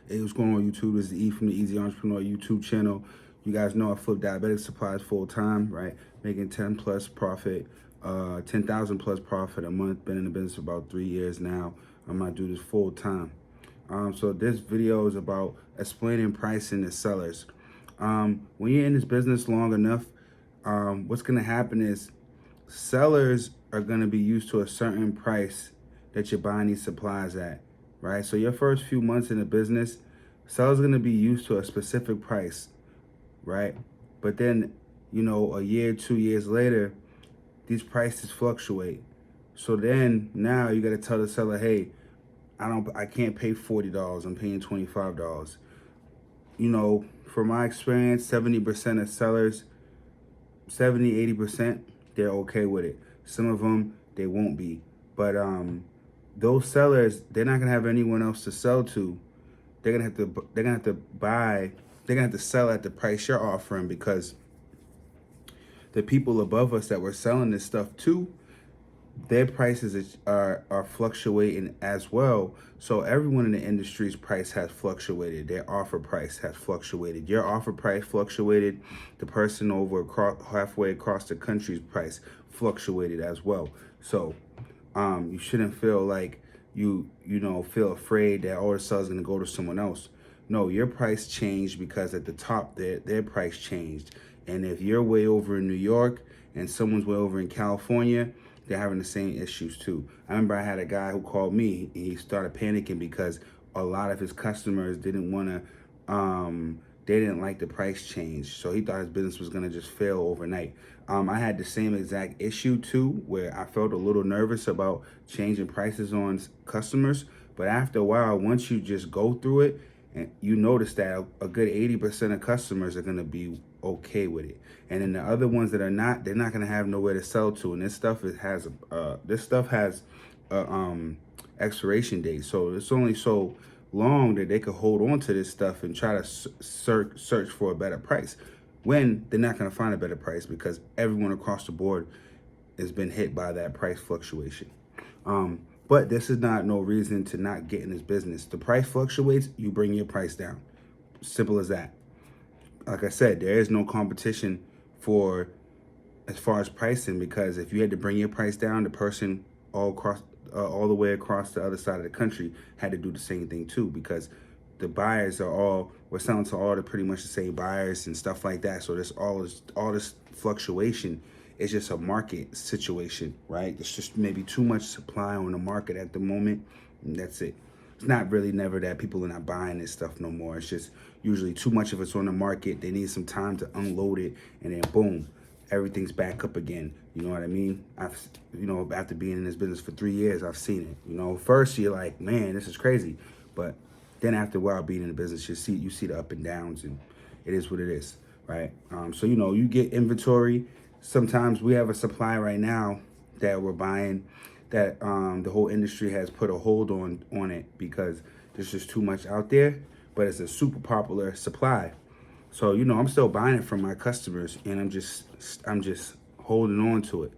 Hey, what's going on YouTube? This is E from the Easy Entrepreneur YouTube channel. You guys know I flip diabetic supplies full time, right? Making 10 plus profit, 10,000 plus profit a month. Been in the business for about 3 years now. I'm gonna do this full time. So this video is about explaining pricing to sellers. When you're in this business long enough, what's gonna happen is sellers are gonna be used to a certain price that you're buying these supplies at, right? So your first few months in the business, sellers are gonna be used to a specific price, right? But then, a year, 2 years later, these prices fluctuate. So then now you gotta tell the seller, hey, I can't pay $40. I'm paying $25. From my experience, 70% of sellers, 70, 80%, they're okay with it. Some of them, they won't be. But those sellers, they're not gonna have anyone else to sell to. They're gonna have to sell at the price you're offering, because the people above us that we're selling this stuff to, their prices are fluctuating as well. So everyone in the industry's price has fluctuated. Their offer price has fluctuated. Your offer price fluctuated. The person halfway across the country's price fluctuated as well. So you shouldn't feel like you feel afraid that all the sales gonna go to someone else. No, your price changed because at the top their price changed. And if you're way over in New York and someone's way over in California, they're having the same issues too. I remember I had a guy who called me and he started panicking because a lot of his customers didn't want to, they didn't like the price change. So he thought his business was going to just fail overnight. I had the same exact issue too, where I felt a little nervous about changing prices on customers. But after a while, once you just go through it, and you notice that a good 80% of customers are going to be okay with it. And then the other ones that are not, they're not going to have nowhere to sell to. And this stuff has a expiration date. So it's only so long that they could hold on to this stuff and try to search for a better price, when they're not going to find a better price, because everyone across the board has been hit by that price fluctuation. But this is not no reason to not get in this business. The price fluctuates, you bring your price down. Simple as that. Like I said, there is no competition for as far as pricing, because if you had to bring your price down, the person all the way across the other side of the country had to do the same thing too, because the buyers we're selling to all the pretty much the same buyers and stuff like that. So there's all this fluctuation. It's just a market situation, right? There's just maybe too much supply on the market at the moment, and that's it. It's not really never that people are not buying this stuff no more. It's just usually too much of it's on the market. They need some time to unload it, and then boom, everything's back up again. You know what I mean? After being in this business for 3 years, I've seen it. First you're like, man, this is crazy. But then after a while being in the business, you see the up and downs, and it is what it is, right? So you get inventory. Sometimes we have a supply right now that we're buying that the whole industry has put a hold on it, because there's just too much out there, but it's a super popular supply. So I'm still buying it from my customers, and I'm just holding on to it,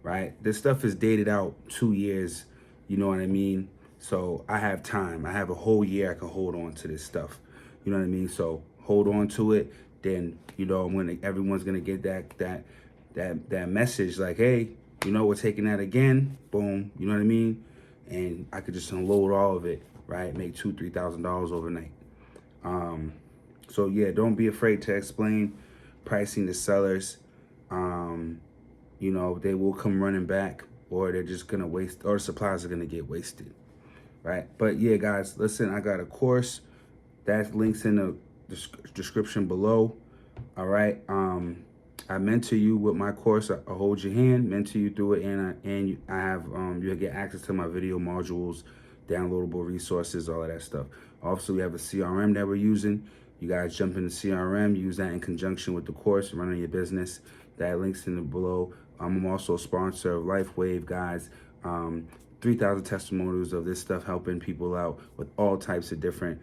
right? This stuff is dated out 2 years, you know what I mean? So I have time. I have a whole year I can hold on to this stuff. You know what I mean? So hold on to it. Then everyone's gonna get that message like, hey, we're taking that again. Boom. You know what I mean? And I could just unload all of it, right? Make $2,000-3,000 overnight. So yeah, don't be afraid to explain pricing to sellers. They will come running back, or they're just gonna waste, or supplies are gonna get wasted, right? But yeah, guys, listen, I got a course that links in the description below. All right. I mentor you with my course. I hold your hand, mentor you through it, and I have you'll get access to my video modules, downloadable resources, all of that stuff. Also, we have a CRM that we're using. You guys jump into CRM, use that in conjunction with the course, running your business. That links in the below. I'm also a sponsor of LifeWave, guys. 3,000 testimonials of this stuff, helping people out with all types of different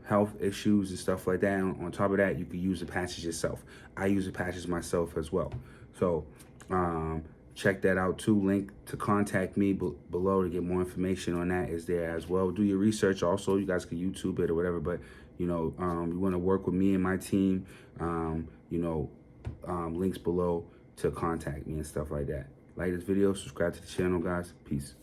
health issues and stuff like that. On top of that, you can use the patches yourself. I use the patches myself as well. So check that out too. Link to contact me below to get more information on that is there as well. Do your research also. You guys can YouTube it or whatever, but you know, you want to work with me and my team, you know, links below to contact me and stuff like that. Like this video, subscribe to the channel, guys. Peace.